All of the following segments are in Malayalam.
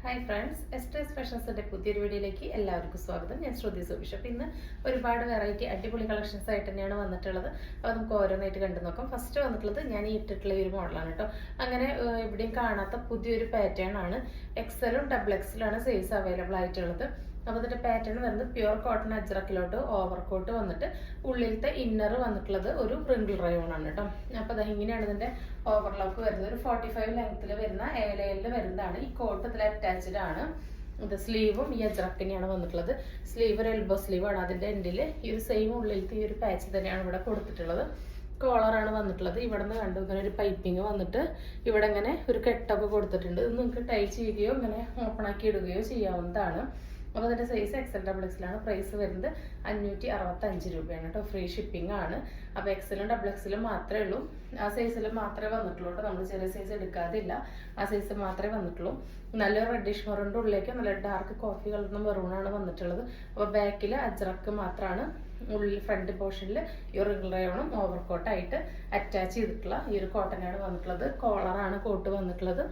ഹായ് ഫ്രണ്ട്സ്, എസ്റ്റേഴ്സ് ഫാഷൻസിൻ്റെ പുതിയൊരു വീഡിയോയിലേക്ക് എല്ലാവർക്കും സ്വാഗതം. ഞാൻ ശ്രുതി സുബിഷപ്പ്. ഇന്ന് ഒരുപാട് വെറൈറ്റി അടിപൊളി കളക്ഷൻസ് ആയിട്ട് തന്നെയാണ് വന്നിട്ടുള്ളത്. അപ്പോൾ നമുക്ക് ഓരോന്നായിട്ട് കണ്ടു നോക്കാം. ഫസ്റ്റ് വന്നിട്ടുള്ളത് ഞാൻ ഈ ഇട്ടിട്ടുള്ള ഒരു മോഡലാണ് കേട്ടോ. അങ്ങനെ എവിടെയും കാണാത്ത പുതിയൊരു പാറ്റേൺ ആണ്. എക്സലും ഡബിൾ എക്സലാണ് സൈസ് അവൈലബിൾ ആയിട്ടുള്ളത്. അപ്പോൾ ഇതിൻ്റെ പാറ്റേൺ വരുന്നത് പ്യുവർ കോട്ടൺ അജ്രക്കിലോട്ട് ഓവർകോട്ട് വന്നിട്ട് ഉള്ളിലത്തെ ഇന്നർ വന്നിട്ടുള്ളത് ഒരു പ്രിങ്കിൾ റയോൺ ആണ് കേട്ടോ. അപ്പോൾ അത് ഇങ്ങനെയാണ് ഇതിൻ്റെ ഓവർലോക്ക് വരുന്നത്. ഒരു 45 ലെങ്ത്തിൽ വരുന്ന ഏലയിൽ വരുന്നതാണ്. ഈ കോട്ട് ഇതിൽ അറ്റാച്ച്ഡ് ആണ്. ഇത് സ്ലീവും ഈ അജ്രക്കിനെയാണ് വന്നിട്ടുള്ളത്. സ്ലീവ് ഒരു എൽബോ സ്ലീവാണ്. അതിൻ്റെ എൻഡിൽ ഈ ഒരു സെയിം ഉള്ളിലത്തെ ഈ ഒരു പാച്ച് തന്നെയാണ് ഇവിടെ കൊടുത്തിട്ടുള്ളത്. കോളറാണ് വന്നിട്ടുള്ളത്. ഇവിടെ നിന്ന് കണ്ടു ഇങ്ങനെ ഒരു പൈപ്പിങ് വന്നിട്ട് ഇവിടെ ഇങ്ങനെ ഒരു കെട്ടൊക്കെ കൊടുത്തിട്ടുണ്ട്. ഇത് നിങ്ങൾക്ക് ടൈ ചെയ്യുകയോ ഇങ്ങനെ ഓപ്പൺ ആക്കി ഇടുകയോ ചെയ്യാവുന്നതാണ്. അപ്പോൾ അതിൻ്റെ സൈസ് എക്സൽ ഡബിൾ എക്സലാണ്. പ്രൈസ് വരുന്നത് 565 രൂപയാണ് കേട്ടോ. ഫ്രീ ഷിപ്പിംഗ് ആണ്. അപ്പോൾ എക്സലും ഡബിൾ എക്സലും മാത്രമേ ഉള്ളൂ. ആ സൈസിൽ മാത്രമേ വന്നിട്ടുള്ളൂ കേട്ടോ. നമ്മൾ ചെറിയ സൈസ് എടുക്കാതില്ല. ആ സൈസ് മാത്രമേ വന്നിട്ടുള്ളൂ. നല്ലൊരു റെഡിഷ് മെറൂണിൻ്റെ ഉള്ളിലേക്ക് നല്ല ഡാർക്ക് കോഫി കളറിന് മെറൂണാണ് വന്നിട്ടുള്ളത്. അപ്പോൾ ബാക്കിൽ അജ്രക്ക് മാത്രമാണ്. ഉള്ളിൽ ഫ്രണ്ട് പോർഷനിൽ ഈ റിംഗ് റയോണും ഓവർകോട്ടായിട്ട് അറ്റാച്ച് ചെയ്തിട്ടുള്ള ഈ ഒരു കോട്ടനാണ് വന്നിട്ടുള്ളത്. കോളറാണ് കോട്ട് വന്നിട്ടുള്ളത്.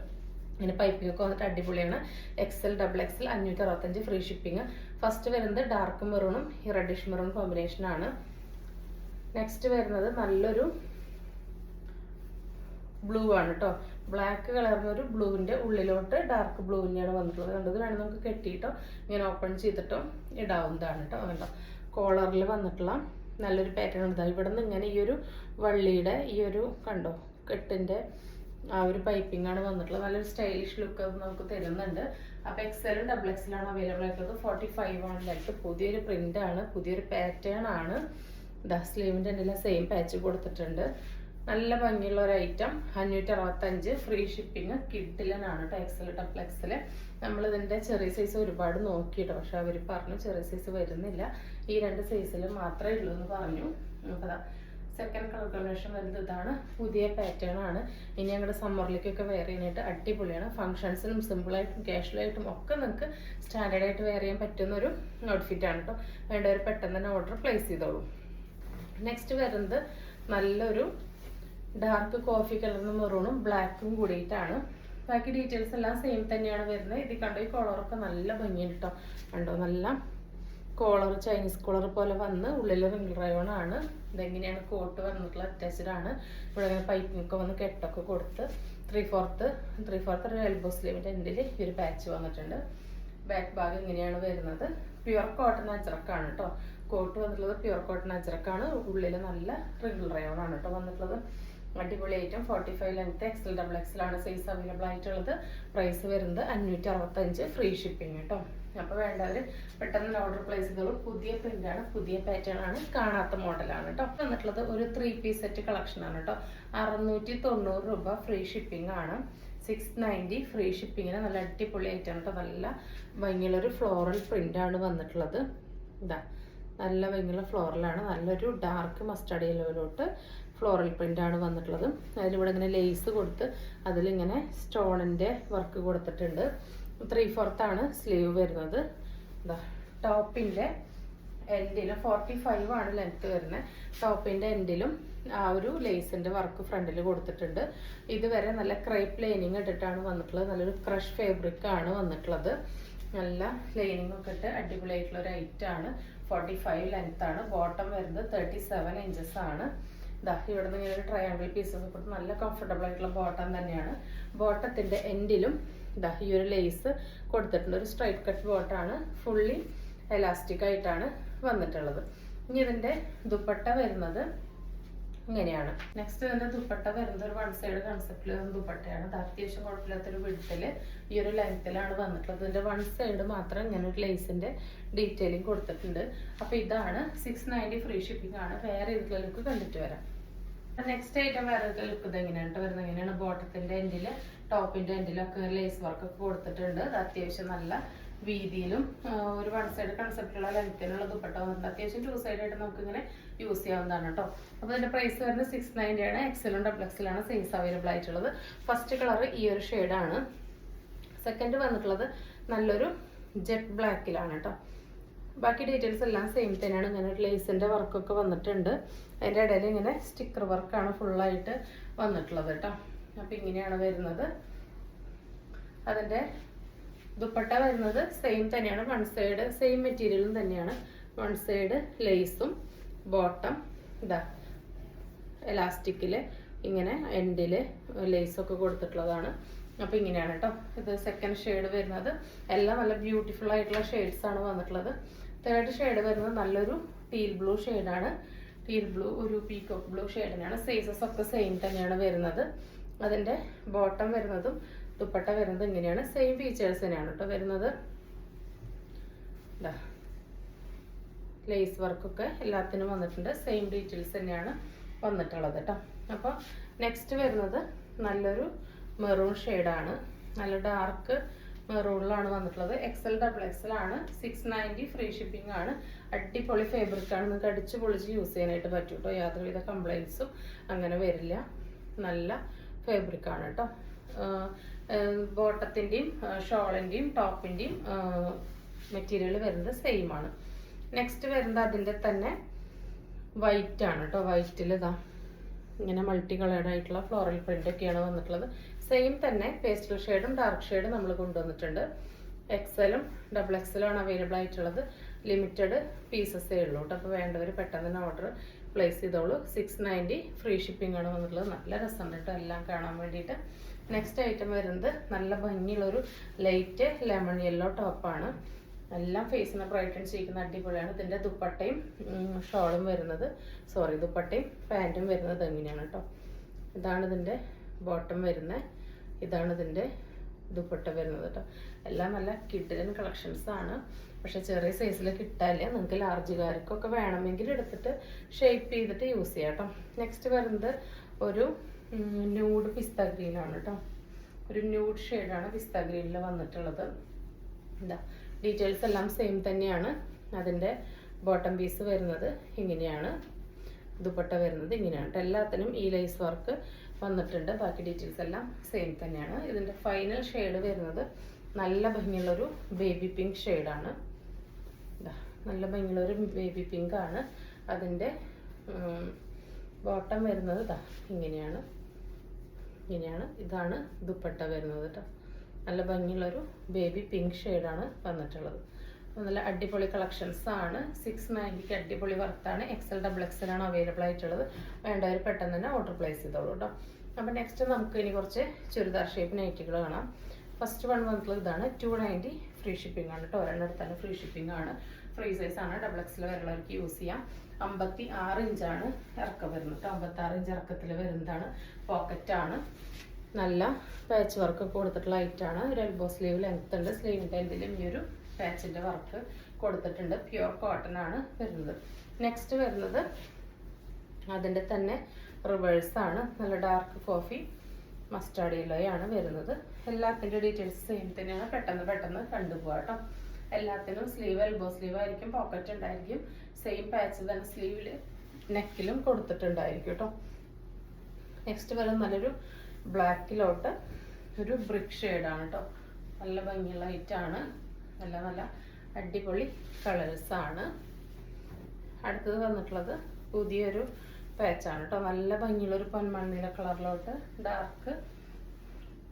ഇങ്ങനെ പൈപ്പിംഗ് ഒക്കെ വന്നിട്ട് അടിപൊളിയാണ്. Excel double Excel 565 free shipping. First വരുന്നത് ഡാർക്ക് മെറൂണും ഈ റെഡിഷ് മെറൂൺ കോമ്പിനേഷൻ ആണ്. നെക്സ്റ്റ് വരുന്നത് നല്ലൊരു ബ്ലൂ ആണ് കേട്ടോ. ബ്ലാക്ക് കളറിന് ഒരു ബ്ലൂവിൻ്റെ ഉള്ളിലോട്ട് ഡാർക്ക് ബ്ലൂവിനെയാണ് വന്നിട്ടുള്ളത്. കണ്ടത് വേണം നമുക്ക് കെട്ടിയിട്ടോ ഇങ്ങനെ ഓപ്പൺ ചെയ്തിട്ടോ ഇടാവുന്നതാണ് കേട്ടോ. കണ്ടോ കോളറിൽ വന്നിട്ടുള്ള നല്ലൊരു പാറ്റേൺ ഉണ്ട്. ഇവിടെ നിന്ന് ഇങ്ങനെ ഈ ഒരു വള്ളിയുടെ ഈ ഒരു കണ്ടോ കെട്ടിൻ്റെ ആ ഒരു പൈപ്പിംഗ് ആണ് വന്നിട്ടുള്ളത്. നല്ലൊരു സ്റ്റൈലിഷ് ലുക്ക് അത് നമുക്ക് തരുന്നുണ്ട്. അപ്പോൾ എക്സലും ഡബിൾ എക്സലാണ് അവൈലബിൾ ആയിട്ടുള്ളത്. 45 ആണ് ലെങ്ത്. പുതിയൊരു പ്രിന്റ് ആണ്, പുതിയൊരു പാറ്റേൺ ആണ്. സ്ലീവിൻ്റെ എന്തെല്ലാം സെയിം പാച്ച് കൊടുത്തിട്ടുണ്ട്. നല്ല ഭംഗിയുള്ള ഒരു ഐറ്റം. 565 free shipping. കിഡിലനാണ് കേട്ടോ. XL double XL. നമ്മളിതിൻ്റെ ചെറിയ സൈസ് ഒരുപാട് നോക്കിയിട്ടോ, പക്ഷെ അവർ പറഞ്ഞു ചെറിയ സൈസ് വരുന്നില്ല, ഈ 2 സൈസിൽ മാത്രമേ ഉള്ളൂ എന്ന് പറഞ്ഞു. അപ്പോൾ സെക്കൻഡ് കളർ കോമ്പിനേഷൻ വരുന്നത് ഇതാണ്. പുതിയ പാറ്റേൺ ആണ്. ഇനി ഞങ്ങളുടെ സമ്മറിലേക്കൊക്കെ വെയർ ചെയ്യാനായിട്ട് അടിപൊളിയാണ്. ഫംഗ്ഷൻസിനും സിമ്പിളായിട്ടും കാഷ്വലായിട്ടും ഒക്കെ നിങ്ങൾക്ക് സ്റ്റാൻഡേർഡായിട്ട് വെയർ ചെയ്യാൻ പറ്റുന്ന ഒരു ഔട്ട്ഫിറ്റ് ആണ് കേട്ടോ. വേണ്ടവർ പെട്ടെന്ന് തന്നെ ഓർഡർ പ്ലേസ് ചെയ്തോളൂ. നെക്സ്റ്റ് വരുന്നത് നല്ലൊരു ഡാർക്ക് കോഫി കളറിന് മെറൂണും ബ്ലാക്കും കൂടിയിട്ടാണ്. ബാക്കി ഡീറ്റെയിൽസ് എല്ലാം സെയിം തന്നെയാണ് വരുന്നത്. ഇത് കണ്ടോ ഈ കളറൊക്കെ നല്ല ഭംഗിയുണ്ട് കേട്ടോ. കണ്ടോ നല്ല കോളർ ചൈനീസ് കോളർ പോലെ വന്ന് ഉള്ളിൽ റിംഗ് റയോൺ ആണ്. ഇതെങ്ങനെയാണ് കോട്ട് വന്നിട്ടുള്ള അറ്റാച്ച്ഡ് ആണ്. ഇവിടെ ഇങ്ങനെ പൈപ്പിംഗ് ഒക്കെ വന്ന് കെട്ടൊക്കെ കൊടുത്ത് 3/4 ഒരു എൽബോ സ്ലീവിൻ്റെ എൻഡിൽ ഈ ഒരു പാച്ച് വന്നിട്ടുണ്ട്. ബാക്ക് ഭാഗം ഇങ്ങനെയാണ് വരുന്നത്. പ്യുവർ കോട്ടൺ അജ്രക്കാണ് കേട്ടോ. കോട്ട് വന്നിട്ടുള്ളത് പ്യുവർ കോട്ടൺ അജ്രക്കാണ്. ഉള്ളിൽ നല്ല റിംഗ് റയോൺ ആണ് കേട്ടോ വന്നിട്ടുള്ളത്. അടിപൊളി ഐറ്റം. 45 ലെങ്ത് എക്സൽ ഡബിൾ എക്സലാണ് സൈസ് അവൈലബിൾ ആയിട്ടുള്ളത്. പ്രൈസ് വരുന്നത് 565 ഫ്രീ ഷിപ്പിംഗ് കേട്ടോ. അപ്പോൾ വേണ്ടവർ പെട്ടെന്ന് ഓർഡർ പ്ലേസ് ചെയ്തോളൂ. പുതിയ പ്രിൻ്റാണ്, പുതിയ പാറ്റേൺ ആണ്, കാണാത്ത മോഡലാണ് കേട്ടോ. വന്നിട്ടുള്ളത് ഒരു 3 പീസ് സെറ്റ് കളക്ഷൻ ആണ് കേട്ടോ. 690 രൂപ ഫ്രീ ഷിപ്പിംഗ് ആണ്. 690 ഫ്രീ ഷിപ്പിങ്ങിന് നല്ല അടിപൊളി ഐറ്റം കേട്ടോ. നല്ല ഭംഗിയുള്ളൊരു ഫ്ലോറൽ പ്രിൻ്റാണ് വന്നിട്ടുള്ളത്. ഇതാ നല്ല ഭംഗിയുള്ള ഫ്ലോറലാണ്. നല്ലൊരു ഡാർക്ക് മസ്റ്റാർഡ് യെല്ലോയിലോട്ട് ഫ്ലോറൽ പ്രിൻ്റാണ് വന്നിട്ടുള്ളത്. അതിലിവിടെ ഇങ്ങനെ ലേസ് കൊടുത്ത് അതിലിങ്ങനെ സ്റ്റോണിൻ്റെ വർക്ക് കൊടുത്തിട്ടുണ്ട്. 3/4 ആണ് സ്ലീവ് വരുന്നത്. ഇതാ ടോപ്പിൻ്റെ എൻഡിലും 45 ആണ് ലെങ്ത്ത് വരുന്നത്. ടോപ്പിൻ്റെ എൻഡിലും ആ ഒരു ലേസിൻ്റെ വർക്ക് ഫ്രണ്ടിൽ കൊടുത്തിട്ടുണ്ട്. ഇതുവരെ നല്ല ക്രേപ്പ് ലൈനിങ് ഇട്ടിട്ടാണ് വന്നിട്ടുള്ളത്. നല്ലൊരു ക്രഷ് ഫാബ്രിക് ആണ് വന്നിട്ടുള്ളത്. നല്ല ലൈനിങ് ഒക്കെ ഇട്ട് അടിപൊളിയായിട്ടുള്ള ഒരു ഐറ്റം ആണ്. 45 ലെങ്ത് ആണ്. ബോട്ടം വരുന്നത് 37 ഇഞ്ചസ് ആണ്. ഇതാ ഇവിടെ നിന്ന് ഇങ്ങനെ ഒരു ട്രയാങ്കിൾ പീസൊക്കെ കൊടുത്ത് നല്ല കംഫർട്ടബിൾ ആയിട്ടുള്ള ബോട്ടം തന്നെയാണ്. ബോട്ടത്തിൻ്റെ എൻഡിലും ഇതാ ഈ ഒരു ലേസ് കൊടുത്തിട്ടുണ്ട്. ഒരു സ്ട്രൈറ്റ് കട്ട് ബോട്ടാണ്. ഫുള്ളി എലാസ്റ്റിക് ആയിട്ടാണ് വന്നിട്ടുള്ളത്. ഇനി ഇതിൻ്റെ ദുപ്പട്ട വരുന്നത് ഇങ്ങനെയാണ്. നെക്സ്റ്റ് ഇതിൻ്റെ ദുപ്പട്ട വരുന്നത് ഒരു 1 സൈഡ് കൺസെപ്റ്റിൽ ദുപ്പട്ടയാണ്. അത് അത്യാവശ്യം കുഴപ്പമില്ലാത്തൊരു വിഡ്ത്തിൽ ഈ ഒരു ലെങ്ത്തിലാണ് വന്നിട്ടുള്ളത്. ഇതിൻ്റെ 1 സൈഡ് മാത്രം ഇങ്ങനെ ഒരു ലേസിൻ്റെ ഡീറ്റെയിലിംഗ് കൊടുത്തിട്ടുണ്ട്. അപ്പോൾ ഇതാണ് 690 ഫ്രീ ഷിപ്പിംഗ് ആണ്. വേറെ ഇതിലുള്ള ലുക്ക് കണ്ടിട്ട് വരാം. നെക്സ്റ്റ് ഐറ്റം വേറെ ലുക്ക് ഇത് എങ്ങനെയാണ് വരുന്നത്. എങ്ങനെയാണ് ബോട്ടത്തിൻ്റെ എൻഡിൽ ടോപ്പിൻ്റെ എൻഡിലൊക്കെ ലേസ് വർക്കൊക്കെ കൊടുത്തിട്ടുണ്ട്. അത് അത്യാവശ്യം നല്ല വീതിയിലും ഒരു 1 സൈഡ് കൺസെപ്റ്റുള്ള ലെങ്ത്തിനുള്ള ദുപ്പട്ട വന്നിട്ടുണ്ട്. അത്യാവശ്യം 2 സൈഡായിട്ട് നമുക്കിങ്ങനെ യൂസ് ചെയ്യാവുന്നതാണ് കേട്ടോ. അപ്പോൾ ഇതിൻ്റെ പ്രൈസ് വരുന്നത് 690 ആണ്. എക്സലും ഡബിൾ എക്സലാണ് സൈസ് അവൈലബിൾ ആയിട്ടുള്ളത്. ഫസ്റ്റ് കളർ ഈ ഒരു ഷെയ്ഡാണ്. സെക്കൻഡ് വന്നിട്ടുള്ളത് നല്ലൊരു ജെറ്റ് ബ്ലാക്കിലാണ് കേട്ടോ. ബാക്കി ഡീറ്റെയിൽസ് എല്ലാം സെയിം തന്നെയാണ്. ഇങ്ങനെ ഒരു ലേസിൻ്റെ വർക്കൊക്കെ വന്നിട്ടുണ്ട്. അതിൻ്റെ ഇടയിൽ ഇങ്ങനെ സ്റ്റിക്കർ വർക്കാണ് ഫുള്ളായിട്ട് വന്നിട്ടുള്ളത് കേട്ടോ. അപ്പോൾ ഇങ്ങനെയാണ് വരുന്നത്. അതിൻ്റെ ദുപ്പട്ട വരുന്നത് സെയിം തന്നെയാണ്, വൺ സൈഡ് സെയിം മെറ്റീരിയലും തന്നെയാണ്. വൺ സൈഡ് ലേസും ബോട്ടം ഇതാ എലാസ്റ്റിക്കിൽ ഇങ്ങനെ എൻഡിൽ ലേസൊക്കെ കൊടുത്തിട്ടുള്ളതാണ്. അപ്പോൾ ഇങ്ങനെയാണ് കേട്ടോ. ഇത് സെക്കൻഡ് ഷെയ്ഡ് വരുന്നത്. എല്ലാം നല്ല ബ്യൂട്ടിഫുൾ ആയിട്ടുള്ള ഷെയ്ഡ്സ് ആണ് വന്നിട്ടുള്ളത്. തേർഡ് ഷെയ്ഡ് വരുന്നത് നല്ലൊരു ടീൽ ബ്ലൂ ഷെയ്ഡാണ്. ടീൽ ബ്ലൂ ഒരു പീകോക്ക് ബ്ലൂ ഷെയ്ഡിനാണ്. സൈസസ് ഒക്കെ സെയിം തന്നെയാണ് വരുന്നത്. അതിൻ്റെ ബോട്ടം വരുന്നതും ദുപ്പട്ട വരുന്നത് ഇങ്ങനെയാണ്. സെയിം ഫീച്ചേഴ്സ് തന്നെയാണ് കേട്ടോ വരുന്നത്. ഇതാ ലേസ് വർക്കൊക്കെ എല്ലാത്തിനും വന്നിട്ടുണ്ട്. സെയിം ഡീറ്റെയിൽസ് തന്നെയാണ് വന്നിട്ടുള്ളത് കേട്ടോ. അപ്പോൾ നെക്സ്റ്റ് വരുന്നത് നല്ലൊരു മെറൂൺ ഷെയ്ഡാണ്. നല്ല ഡാർക്ക് മെറൂണിലാണ് വന്നിട്ടുള്ളത്. XL XXL ആണ്. 690 ഫ്രീ ഷിപ്പിംഗ് ആണ്. അടിപൊളി ഫാബ്രിക്കാണ്. നിങ്ങൾക്ക് അടിച്ച് പൊളിച്ച് യൂസ് ചെയ്യാനായിട്ട് പറ്റും കേട്ടോ. യാതൊരുവിധ കംപ്ലൈൻസും അങ്ങനെ വരില്ല. നല്ല ഫാബ്രിക്കാണ് കേട്ടോ. ബോട്ടത്തിൻ്റെയും ഷോളിൻ്റെയും ടോപ്പിൻ്റെയും മെറ്റീരിയൽ വരുന്നത് സെയിം ആണ്. നെക്സ്റ്റ് വരുന്നത് അതിൻ്റെ തന്നെ വൈറ്റ് ആണ് കേട്ടോ. വൈറ്റിൽ ഇതാ ഇങ്ങനെ മൾട്ടി കളേർഡ് ആയിട്ടുള്ള ഫ്ലോറൽ പ്രിന്റ് ഒക്കെയാണ് വന്നിട്ടുള്ളത്. സെയിം തന്നെ പേസ്റ്റൽ ഷെയ്ഡും ഡാർക്ക് ഷെയ്ഡും നമ്മൾ കൊണ്ടുവന്നിട്ടുണ്ട്. XL XXL ആണ് അവൈലബിൾ ആയിട്ടുള്ളത്. ലിമിറ്റഡ് പീസസേ ഉള്ളൂ കേട്ടോ. അപ്പോൾ വേണ്ടവർ പെട്ടെന്ന് തന്നെ ഓർഡർ പ്ലേസ് ചെയ്തോളൂ. 690 ഫ്രീ ഷിപ്പിംഗ് ആണ് വന്നിട്ടുള്ളത്. നല്ല രസമുണ്ട് കേട്ടോ എല്ലാം കാണാൻ വേണ്ടിയിട്ട്. നെക്സ്റ്റ് ഐറ്റം വരുന്നത് നല്ല ഭംഗിയുള്ളൊരു ലൈറ്റ് ലെമൺ യെല്ലോ ടോപ്പാണ്. എല്ലാം ഫേസിനെ ബ്രൈറ്റൻ ചെയ്യിക്കുന്ന അടിപൊളിയാണ്. ഇതിൻ്റെ ദുപ്പട്ടയും ഷോളും വരുന്നത്, ദുപ്പട്ടയും പാൻറ്റും വരുന്നത് എങ്ങനെയാണ് കേട്ടോ. ഇതാണ് ഇതിൻ്റെ ബോട്ടം വരുന്നത്, ഇതാണ് ഇതിൻ്റെ ദുപ്പട്ട വരുന്നത് കേട്ടോ. എല്ലാം നല്ല കിഡിലൻ കളക്ഷൻസ് ആണ്. പക്ഷെ ചെറിയ സൈസിൽ കിട്ടാനില്ല. നിങ്ങൾക്ക് ലാർജുകാർക്കൊക്കെ വേണമെങ്കിൽ എടുത്തിട്ട് ഷേപ്പ് ചെയ്തിട്ട് യൂസ് ചെയ്യാം കേട്ടോ. നെക്സ്റ്റ് വരുന്നത് ഒരു ന്യൂഡ് പിസ്ത ഗ്രീൻ ആണ് കേട്ടോ. ഒരു ന്യൂഡ് ഷെയ്ഡാണ് പിസ്ത ഗ്രീനിൽ വന്നിട്ടുള്ളത്. എന്താ ഡീറ്റെയിൽസ് എല്ലാം സെയിം തന്നെയാണ്. അതിൻ്റെ ബോട്ടം പീസ് വരുന്നത് ഇങ്ങനെയാണ്, ദുപ്പട്ട വരുന്നത് ഇങ്ങനെയാണ്. എല്ലാത്തിനും ഈ ലൈസ് വർക്ക് വന്നിട്ടുണ്ട്. ബാക്കി ഡീറ്റെയിൽസ് എല്ലാം സെയിം തന്നെയാണ്. ഇതിൻ്റെ ഫൈനൽ ഷെയ്ഡ് വരുന്നത് നല്ല ഭംഗിയുള്ളൊരു ബേബി പിങ്ക് ഷെയ്ഡാണ്. നല്ല ഭംഗിയുള്ളൊരു ബേബി പിങ്ക് ആണ്. അതിൻ്റെ ബോട്ടം വരുന്നത് ഇങ്ങനെയാണ്. ഇതാണ് ദുപ്പട്ട വരുന്നത് കേട്ടോ. നല്ല ഭംഗിയുള്ളൊരു ബേബി പിങ്ക് ഷെയ്ഡാണ് വന്നിട്ടുള്ളത്. നല്ല അടിപൊളി കളക്ഷൻസ് ആണ്. 690 അടിപൊളി വർത്താണ്. XL XXL ആണ് അവൈലബിൾ ആയിട്ടുള്ളത്. വേണ്ടവർ പെട്ടെന്ന് തന്നെ ഓർഡർ പ്ലേസ് ചെയ്തോളൂ കേട്ടോ. അപ്പോൾ നെക്സ്റ്റ് നമുക്ക് ഇനി കുറച്ച് ചുരിദാർ ഷേപ്പ് നൈറ്റികൾ കാണാം. ഫസ്റ്റ് വൺ വന്നിട്ടുള്ളത് ഇതാണ്. 290 ഫ്രീ ഷിപ്പിംഗ് ആണ് കേട്ടോ. ഒരെണ്ണം എടുത്താൽ ഫ്രീ ഷിപ്പിംഗ് ആണ്. ഫ്രീ സൈസ് ആണ്. XXL വരെയുള്ളവർക്ക് യൂസ് ചെയ്യാം. 56 ഇഞ്ചാണ് ഇറക്കം വരുന്നത്. 56 ഇഞ്ച് ഇറക്കത്തിൽ വരുന്നതാണ്. പോക്കറ്റാണ്. നല്ല പാച്ച് വർക്ക് കൊടുത്തിട്ടുള്ള ഐറ്റാണ്. ഒരു എൽബോ സ്ലീവ് ലെങ്ത് ഉണ്ട്. സ്ലീവിൻ്റെ എന്തെങ്കിലും ഈ ഒരു പാച്ചിൻ്റെ വർക്ക് കൊടുത്തിട്ടുണ്ട്. പ്യുവർ കോട്ടൺ ആണ് വരുന്നത്. നെക്സ്റ്റ് വരുന്നത് അതിൻ്റെ തന്നെ റിവേഴ്സാണ്. നല്ല ഡാർക്ക് കോഫി മസ്റ്റാർഡ് യെല്ലോയാണ് വരുന്നത്. എല്ലാത്തിൻ്റെ ഡീറ്റെയിൽസ് സെയിം തന്നെയാണ്. പെട്ടെന്ന് കണ്ടുപോകാം കേട്ടോ. എല്ലാത്തിനും സ്ലീവ് എൽബോ സ്ലീവ് ആയിരിക്കും. പോക്കറ്റ് ഉണ്ടായിരിക്കും. സെയിം പാച്ച് തന്നെ സ്ലീവിൽ നെക്കിലും കൊടുത്തിട്ടുണ്ടായിരിക്കും കേട്ടോ. നെക്സ്റ്റ് വരുന്നത് നല്ലൊരു ബ്ലാക്കിലോട്ട് ഒരു ബ്രിക്ക് ഷെയ്ഡാണ് കേട്ടോ. നല്ല ഭംഗിയുള്ള ഐറ്റാണ്. നല്ല അടിപൊളി കളേഴ്സാണ്. അടുത്തത് വന്നിട്ടുള്ളത് പുതിയൊരു പാച്ചാണ് കേട്ടോ. നല്ല ഭംഗിയുള്ളൊരു പൊന്മണ്ണില കളറിലോട്ട് ഡാർക്ക്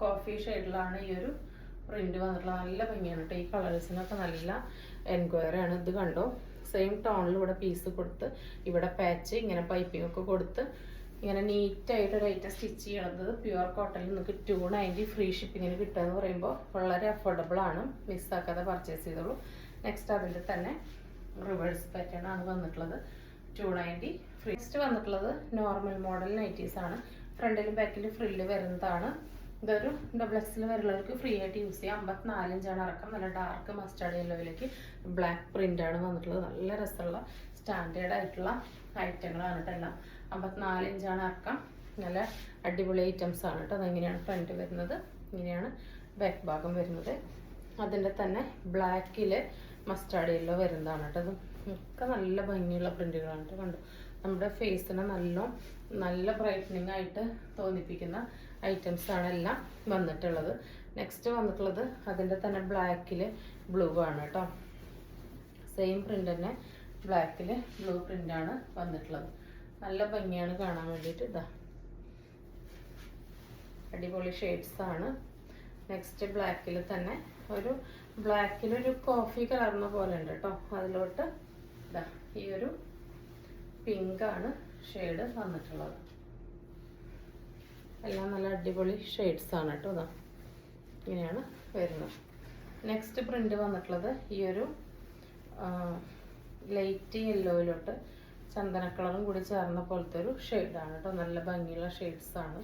കോഫി ഷെയ്ഡിലാണ് ഈ ഒരു പ്രിന്റ് വന്നിട്ടുള്ളത്. നല്ല ഭംഗിയാണ് കേട്ടോ. ഈ കളേഴ്സിനൊക്കെ നല്ല എൻക്വയറി ആണ്. ഇത് കണ്ടോ, സെയിം ടോണിൽ ഇവിടെ പീസ് കൊടുത്ത് ഇവിടെ പാച്ച് ഇങ്ങനെ പൈപ്പിംഗ് ഒക്കെ കൊടുത്ത് ഇങ്ങനെ നീറ്റായിട്ട് ഒരു ഐറ്റം സ്റ്റിച്ച് ചെയ്യണത് പ്യുവർ കോട്ടണിൽ നിങ്ങൾക്ക് 290 ഫ്രീ ഷിപ്പിങ്ങിന് കിട്ടുക എന്ന് പറയുമ്പോൾ വളരെ അഫോർഡബിൾ ആണ്. മിസ്സാക്കാതെ പർച്ചേസ് ചെയ്തോളൂ. നെക്സ്റ്റ് അതിൻ്റെ തന്നെ റിവേഴ്സ് പാറ്റേൺ ആണ് വന്നിട്ടുള്ളത്. 290 ഫ്രീ. നെക്സ്റ്റ് വന്നിട്ടുള്ളത് നോർമൽ മോഡൽ നൈറ്റീസ് ആണ്. ഫ്രണ്ടിലും ബാക്കിലും ഫ്രില്ല് വരുന്നതാണ്. ഇതൊരു XXL വരുന്നവർക്ക് ഫ്രീ ആയിട്ട് യൂസ് ചെയ്യാം. 54 ഇഞ്ചാണ് ഇറക്കം. നല്ല ഡാർക്ക് മസ്റ്റാർഡ് യെല്ലോയിലേക്ക് ബ്ലാക്ക് പ്രിന്റ് ആണ് വന്നിട്ടുള്ളത്. നല്ല രസമുള്ള സ്റ്റാൻഡേർഡ് ആയിട്ടുള്ള ഐറ്റങ്ങളാണ് കേട്ടോ എല്ലാം. 54 ഇഞ്ചാണ് ഇറക്കം. നല്ല അടിപൊളി ഐറ്റംസ് ആണ് കേട്ടോ. അതെങ്ങനെയാണ് ഫ്രണ്ട് വരുന്നത്, ഇങ്ങനെയാണ് ബാക്ക് ഭാഗം വരുന്നത്. അതിൻ്റെ തന്നെ ബ്ലാക്കിൽ മസ്റ്റാർഡ് യെല്ലോ വരുന്നതാണ് കേട്ടോ. അത് ഒക്കെ നല്ല ഭംഗിയുള്ള പ്രിന്റുകളാണ് കേട്ടോ. കണ്ടു, നമ്മുടെ ഫേസിനെ നല്ല ബ്രൈറ്റനിങ് ആയിട്ട് തോന്നിപ്പിക്കുന്ന ഐറ്റംസ് ആണ് എല്ലാം വന്നിട്ടുള്ളത്. നെക്സ്റ്റ് വന്നിട്ടുള്ളത് അതിൻ്റെ തന്നെ ബ്ലാക്കിൽ ബ്ലൂ ആണ് കേട്ടോ. സെയിം പ്രിന്റ് തന്നെ ബ്ലാക്കിൽ ബ്ലൂ പ്രിന്റാണ് വന്നിട്ടുള്ളത്. നല്ല ഭംഗിയാണ് കാണാൻ വേണ്ടിയിട്ട്. ഇതാ അടിപൊളി ഷെയ്ഡ്സ് ആണ്. നെക്സ്റ്റ് ബ്ലാക്കിൽ തന്നെ ഒരു ബ്ലാക്കിലൊരു കോഫി കളർന്ന പോലെ ഉണ്ട് കേട്ടോ. അതിലോട്ട് ഇതാ ഈ ഒരു പിങ്കാണ് ഷെയ്ഡ് വന്നിട്ടുള്ളത്. എല്ലാം നല്ല അടിപൊളി ഷെയ്ഡ്സ് ആണ് കേട്ടോ. ഇതാ ഇങ്ങനെയാണ് വരുന്നത്. നെക്സ്റ്റ് പ്രിന്റ് വന്നിട്ടുള്ളത് ഈ ഒരു ലൈറ്റ് യെല്ലോയിലോട്ട് ചന്ദന കളറും കൂടി ചേർന്ന പോലത്തെ ഒരു ഷെയ്ഡാണ് കേട്ടോ. നല്ല ഭംഗിയുള്ള ഷെയ്ഡ്സ് ആണ്.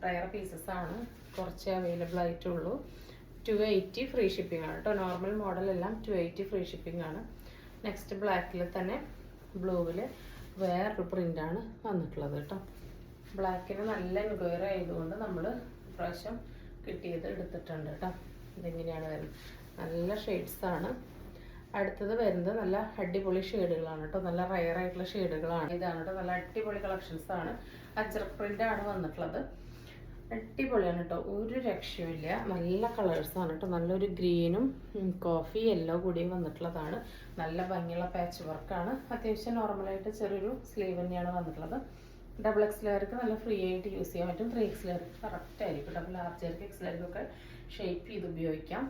റയർ പീസസ് ആണ്, കുറച്ച് അവൈലബിൾ ആയിട്ടുള്ളൂ. 280 ഫ്രീ ഷിപ്പിംഗ് ആണ് കേട്ടോ. നോർമൽ മോഡലെല്ലാം 280 ഫ്രീ ഷിപ്പിംഗ് ആണ്. നെക്സ്റ്റ് ബ്ലാക്കിൽ തന്നെ ബ്ലൂവിൽ വേറൊരു പ്രിൻ്റാണ് വന്നിട്ടുള്ളത് കേട്ടോ. ബ്ലാക്കിന് നല്ല എൻക്വയറി ആയതുകൊണ്ട് നമ്മൾ പ്രാവശ്യം കിട്ടിയത് എടുത്തിട്ടുണ്ട് കേട്ടോ. ഇതിങ്ങനെയാണ് വരുന്നത്. നല്ല ഷെയ്ഡ്സ് ആണ്. അടുത്തത് വരുന്നത് നല്ല അടിപൊളി ഷെയ്ഡുകളാണ് കേട്ടോ. നല്ല റയർ ആയിട്ടുള്ള ഷെയ്ഡുകളാണ്. ഇതാണ് കേട്ടോ. നല്ല അടിപൊളി കളക്ഷൻസ് ആണ്. അജ്രക് പ്രിന്റ് ആണ് വന്നിട്ടുള്ളത്. അടിപൊളിയാണ് കേട്ടോ, ഒരു രക്ഷയുമില്ല. നല്ല കളേഴ്സാണ് കേട്ടോ. നല്ലൊരു ഗ്രീനും കോഫി യെല്ലോ കൂടിയും വന്നിട്ടുള്ളതാണ്. നല്ല ഭംഗിയുള്ള പാച്ച് വർക്കാണ്. അത്യാവശ്യം നോർമലായിട്ട് ചെറിയൊരു സ്ലീവ് തന്നെയാണ് വന്നിട്ടുള്ളത്. ഡബിൾ എക്സ്ലെയർക്ക് നല്ല ഫ്രീ ആയിട്ട് യൂസ് ചെയ്യാൻ പറ്റും. 3XL കറക്റ്റ് ആയിരിക്കും. ഡബിൾ ആർച്ചർക്ക് എക്സ്ലെയർക്കൊക്കെ ഷേപ്പ് ചെയ്ത് ഉപയോഗിക്കാം.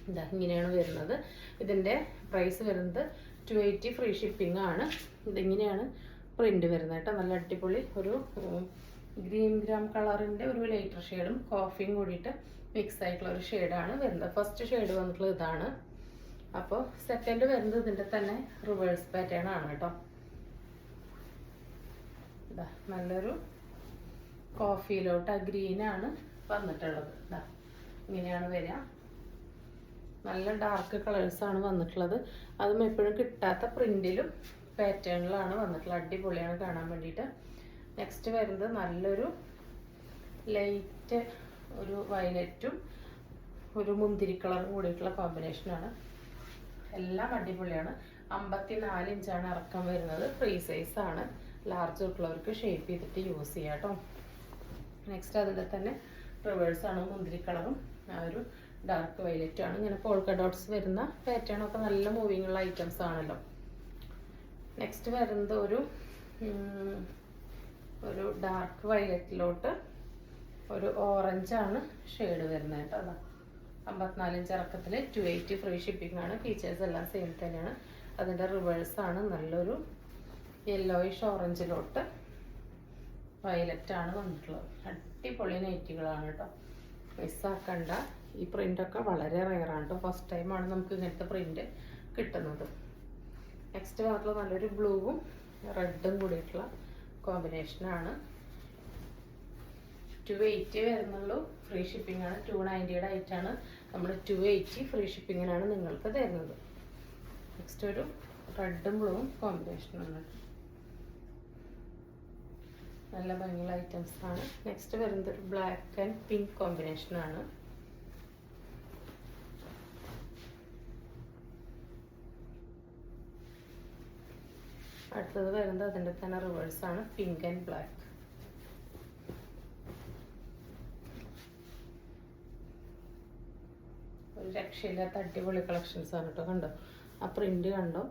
ഇതാ ഇങ്ങനെയാണ് വരുന്നത്. ഇതിൻ്റെ പ്രൈസ് വരുന്നത് 280 ഫ്രീ ഷിപ്പിംഗ് ആണ്. ഇതിങ്ങനെയാണ് പ്രിന്റ് വരുന്നത് കേട്ടോ. നല്ല അടിപൊളി ഒരു ഗ്രീൻ ഗ്രാം കളറിൻ്റെ ഒരു ലൈറ്റർ ഷെയ്ഡും കോഫിയും കൂടിയിട്ട് മിക്സ് ആയിട്ടുള്ള ഒരു ഷെയ്ഡാണ് വരുന്നത്. ഫസ്റ്റ് ഷെയ്ഡ് വന്നിട്ടുള്ളത് ഇതാണ്. അപ്പോൾ സെക്കൻഡ് വരുന്നത് ഇതിൻ്റെ തന്നെ റിവേഴ്സ് പാറ്റേൺ ആണ് കേട്ടോ. ഇതാ നല്ലൊരു കോഫിയിലോട്ട് ആ ഗ്രീനാണ് വന്നിട്ടുള്ളത്. ഇതാ ഇങ്ങനെയാണ് വരിക. നല്ല ഡാർക്ക് കളേഴ്സാണ് വന്നിട്ടുള്ളത്. അതും എപ്പോഴും കിട്ടാത്ത പ്രിന്റിലും പാറ്റേണിലാണ് വന്നിട്ടുള്ളത്. അടിപൊളിയാണ് കാണാൻ വേണ്ടിയിട്ട്. നെക്സ്റ്റ് വരുന്നത് നല്ലൊരു ലൈറ്റ് ഒരു വയലറ്റും ഒരു മുന്തിരി കളറും കൂടിയിട്ടുള്ള കോമ്പിനേഷനാണ്. എല്ലാം അടിപൊളിയാണ്. 54 ഇഞ്ചാണ് ഇറക്കം വരുന്നത്. ഫ്രീ സൈസാണ്. ലാർജ് ഉള്ളവർക്ക് ഷേപ്പ് ചെയ്തിട്ട് യൂസ് ചെയ്യാം കേട്ടോ. നെക്സ്റ്റ് അതിൻ്റെ തന്നെ റിവേഴ്സാണ്. മുന്തിരി കളറും ആ ഒരു ഡാർക്ക് വയലറ്റും ആണ്. ഇങ്ങനെ പോൾക്ക ഡോട്ട്സ് വരുന്ന പാറ്റേണൊക്കെ നല്ല മൂവിങ് ഉള്ള ഐറ്റംസ് ആണല്ലോ. നെക്സ്റ്റ് വരുന്നത് ഒരു ഡാർക്ക് വയലറ്റിലോട്ട് ഒരു ഓറഞ്ചാണ് ഷെയ്ഡ് വരുന്നത് കേട്ടോ. അതാ 54 ഇഞ്ച് ഇറക്കത്തിൽ 280 ഫ്രീ ഷിപ്പിംഗ് ആണ്. ഫീച്ചേഴ്സ് എല്ലാം സെയിം തന്നെയാണ്. അതിൻ്റെ റിവേഴ്സാണ് നല്ലൊരു യെല്ലോയിഷ് ഓറഞ്ചിലോട്ട് വയലറ്റാണ് വന്നിട്ടുള്ളത്. അടിപൊളി നൈറ്റികളാണ് കേട്ടോ, മിസ്സാക്കണ്ട. ഈ പ്രിൻ്റൊക്കെ വളരെ റെയറാണ് കേട്ടോ. ഫസ്റ്റ് ടൈമാണ് നമുക്ക് ഇങ്ങനത്തെ പ്രിൻ്റ് കിട്ടുന്നത്. നെക്സ്റ്റ് വന്നിട്ടുള്ള നല്ലൊരു ബ്ലൂവും റെഡും കൂടിയിട്ടുള്ള കോമ്പിനേഷനാണ്. 280 വരുന്നുള്ളൂ. ഫ്രീ ഷിപ്പിംഗ് ആണ്. 290യുടെ ആയിട്ടാണ് നമ്മൾ 280 ഫ്രീ ഷിപ്പിങ്ങിനാണ് നിങ്ങൾക്ക് തരുന്നത്. നെക്സ്റ്റ് ഒരു റെഡും ബ്ലൂവും കോമ്പിനേഷനാണ്. നല്ല ഭംഗിയുള്ള ഐറ്റംസ് ആണ്. നെക്സ്റ്റ് വരുന്നത് ഒരു ബ്ലാക്ക് ആൻഡ് പിങ്ക് കോമ്പിനേഷനാണ്. അടുത്തത് വരുന്നത് അതിൻ്റെ തന്നെ റിവേഴ്സാണ്. Pink and black. ഒരു രക്ഷയില്ലാത്ത അടിപൊളി കളക്ഷൻസ് ആണ് കേട്ടോ. കണ്ടോ ആ പ്രിന്റ് കണ്ടോ,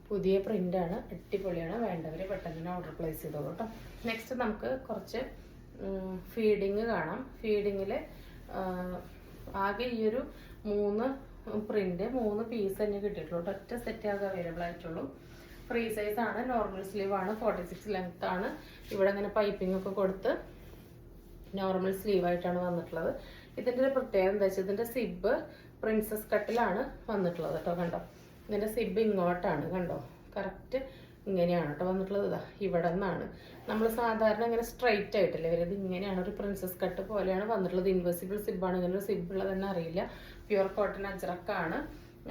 പുതിയ പ്രിൻ്റാണ്. അടിപൊളിയാണ്. വേണ്ടവർ പെട്ടെന്ന് തന്നെ ഓർഡർ പ്ലേസ് ചെയ്തോളൂ കേട്ടോ. നെക്സ്റ്റ് നമുക്ക് കുറച്ച് ഫീഡിങ് കാണാം. ഫീഡിങ്ങിൽ ആകെ ഈ ഒരു 3 പ്രിന്റ് 3 പീസ് തന്നെ കിട്ടിയിട്ടുള്ളൂ. ഒറ്റ സെറ്റ് ആകെ അവൈലബിൾ ആയിട്ടുള്ളൂ. ഫ്രീ സൈസ് ആണ്. നോർമൽ സ്ലീവ് ആണ്. 46 ലെങ്ത് ആണ്. ഇവിടെ ഇങ്ങനെ പൈപ്പിംഗ് ഒക്കെ കൊടുത്ത് നോർമൽ സ്ലീവ് ആയിട്ടാണ് വന്നിട്ടുള്ളത്. ഇതിൻ്റെ ഒരു പ്രത്യേകത എന്താ വെച്ചാൽ ഇതിൻ്റെ സിബ് പ്രിൻസസ് കട്ടിലാണ് വന്നിട്ടുള്ളത് കേട്ടോ. കണ്ടോ ഇതിൻ്റെ സിബ് ഇങ്ങോട്ടാണ്. കണ്ടോ കറക്റ്റ് ഇങ്ങനെയാണ് കേട്ടോ വന്നിട്ടുള്ളത്. ഇതാ ഇവിടെ നിന്നാണ്. നമ്മൾ സാധാരണ ഇങ്ങനെ സ്ട്രൈറ്റ് ആയിട്ടല്ലേ വരുന്നത്. ഇങ്ങനെയാണ് ഒരു പ്രിൻസസ് കട്ട് പോലെയാണ് വന്നിട്ടുള്ളത്. ഇൻവെസിബിൾ സിബാണ്. ഇങ്ങനെ ഒരു സിബുള്ളത് തന്നെ അറിയില്ല. പ്യുവർ കോട്ടൺ അജ്രക്കാണ്.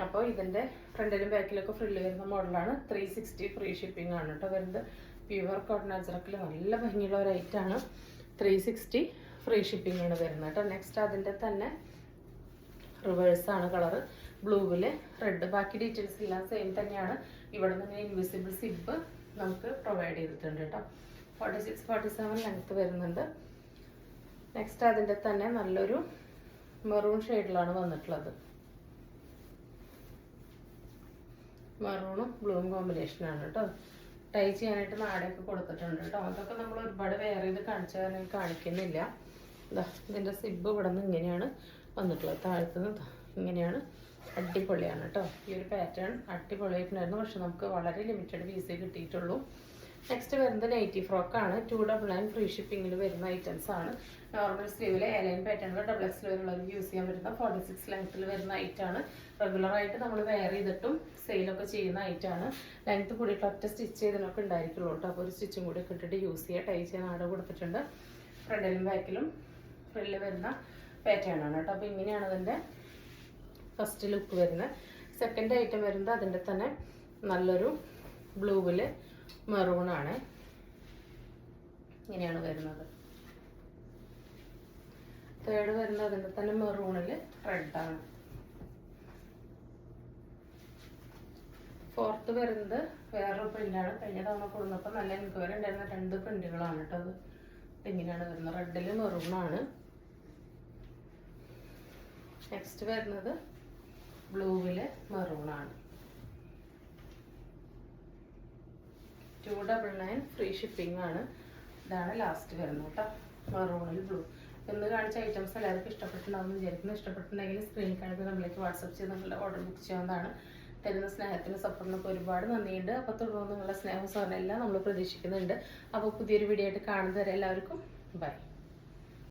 അപ്പോൾ ഇതിൻ്റെ ഫ്രണ്ടിലും ബാക്കിലൊക്കെ ഫ്രില്ല് വരുന്ന മോഡലാണ്. 360 ഫ്രീ ഷിപ്പിംഗ് ആണ് കേട്ടോ വരുന്നത്. പ്യുവർ കോട്ടൺ അജ്രക്കിൽ നല്ല ഭംഗിയുള്ള ഒരു ഐറ്റാണ്. 360 ഫ്രീ ഷിപ്പിംഗ് ആണ് വരുന്നത് കേട്ടോ. നെക്സ്റ്റ് അതിൻ്റെ തന്നെ റിവേഴ്സാണ് കളറ്. ബ്ലൂവിൽ റെഡ്. ബാക്കി ഡീറ്റെയിൽസ് എല്ലാം സെയിം തന്നെയാണ്. ഇവിടെ നിന്ന് ഇൻവിസിബിൾ സിബ് നമുക്ക് പ്രൊവൈഡ് ചെയ്തിട്ടുണ്ട് കേട്ടോ. 46, 47 ലെങ്ത്ത് വരുന്നുണ്ട്. നെക്സ്റ്റ് അതിൻ്റെ തന്നെ നല്ലൊരു മെറൂൺ ഷെയ്ഡിലാണ് വന്നിട്ടുള്ളത്. മെറൂണും ബ്ലൂവും കോമ്പിനേഷനാണ് കേട്ടോ. ടൈ ചെയ്യാനായിട്ട് നാടയൊക്കെ കൊടുത്തിട്ടുണ്ട് കേട്ടോ. അതൊക്കെ നമ്മൾ ഒരുപാട് വെയർ ചെയ്ത് കാണിക്കുന്നില്ല. ഇതിൻ്റെ സിബ് ഇവിടെ നിന്ന് ഇങ്ങനെയാണ് വന്നിട്ടുള്ളത്. താഴത്തുനിന്ന് ഇങ്ങനെയാണ്. അടിപൊളിയാണ് കേട്ടോ. ഈ ഒരു പാറ്റേൺ അടിപൊളിയായിട്ടുണ്ടായിരുന്നു. പക്ഷെ നമുക്ക് വളരെ ലിമിറ്റഡ് പീസേ കിട്ടിയിട്ടുള്ളൂ. നെക്സ്റ്റ് വരുന്നത് നൈറ്റി ഫ്രോക്കാണ്. 299 ഫ്രീ ഷിപ്പിങ്ങിൽ വരുന്ന ഐറ്റംസ് ആണ്. നോർമൽ സ്ലീവിൽ എലൈൻ പാറ്റേണിൽ ഡബിൾ എക്സ് വരുന്നവർക്ക് യൂസ് ചെയ്യാൻ പറ്റുന്ന 46 ലെങ്ത്തിൽ വരുന്ന ഐറ്റാണ്. റെഗുലറായിട്ട് നമ്മൾ വെയർ ചെയ്തിട്ടും സെയിലൊക്കെ ചെയ്യുന്ന ഐറ്റാണ്. ലെങ്ത്ത് കൂടിയിട്ട് ഒറ്റ സ്റ്റിച്ച് ചെയ്തതിനൊക്കെ ഉണ്ടായിരിക്കുള്ളൂ കേട്ടോ. അപ്പോൾ ഒരു സ്റ്റിച്ചും കൂടി ഒക്കെ ഇട്ടിട്ട് യൂസ് ചെയ്യുക. ടൈ ചെയ്യാൻ ആടെ കൊടുത്തിട്ടുണ്ട്. ഫ്രണ്ടിലും ബാക്കിലും ഫ്രില്ല് വരുന്ന പാറ്റേൺ ആണ് കേട്ടോ. അപ്പോൾ ഇങ്ങനെയാണ് അതിൻ്റെ ഫസ്റ്റ് ലുക്ക് വരുന്നത്. സെക്കൻഡ് ഐറ്റം വരുന്നത് അതിൻ്റെ തന്നെ നല്ലൊരു ബ്ലൂവിൽ മെറൂണാണ്. ഇങ്ങനെയാണ് വരുന്നത്. തേർഡ് വരുന്നത് അതിൻ്റെ തന്നെ മെറൂണിൽ റെഡാണ്. ഫോർത്ത് വരുന്നത് വേറൊരു പ്രിൻ്റാണ്. കഴിഞ്ഞ തവണ കൊടുന്നപ്പോൾ നല്ല എൻക്വയറി ഉണ്ടായിരുന്ന 2 പ്രിൻ്റുകളാണ് കേട്ടോ. അത് ഇങ്ങനെയാണ് വരുന്നത്. റെഡിൽ മെറൂണാണ്. നെക്സ്റ്റ് വരുന്നത് ബ്ലൂവിൽ മെറൂണാണ്. 299 ഫ്രീ ഷിപ്പിംഗ് ആണ്. ഇതാണ് ലാസ്റ്റ് വരുന്നത് കേട്ടോ. മെറൂണിൽ ബ്ലൂ എന്ന് കാണിച്ച ഐറ്റംസ് എല്ലാവർക്കും ഇഷ്ടപ്പെട്ടിട്ടുണ്ടാവുമെന്ന് വിചാരിക്കുന്നു. ഇഷ്ടപ്പെട്ടിട്ടുണ്ടെങ്കിൽ സ്ക്രീൻ കാണിക്കുന്ന നമ്മളിലേക്ക് വാട്സപ്പ് ചെയ്ത് നിങ്ങളുടെ ഓർഡർ ബുക്ക് ചെയ്യാവുന്നതാണ്. തരുന്ന സ്നേഹത്തിന് സപ്പോർട്ടിനൊക്കെ ഒരുപാട് നന്ദിയുണ്ട്. അപ്പോൾ തുടർന്ന് നിങ്ങളുടെ സ്നേഹം സഹനം എല്ലാം നമ്മൾ പ്രതീക്ഷിക്കുന്നുണ്ട്. അപ്പോൾ പുതിയൊരു വീഡിയോ ആയിട്ട് കാണുന്നവരെ എല്ലാവർക്കും ബൈ.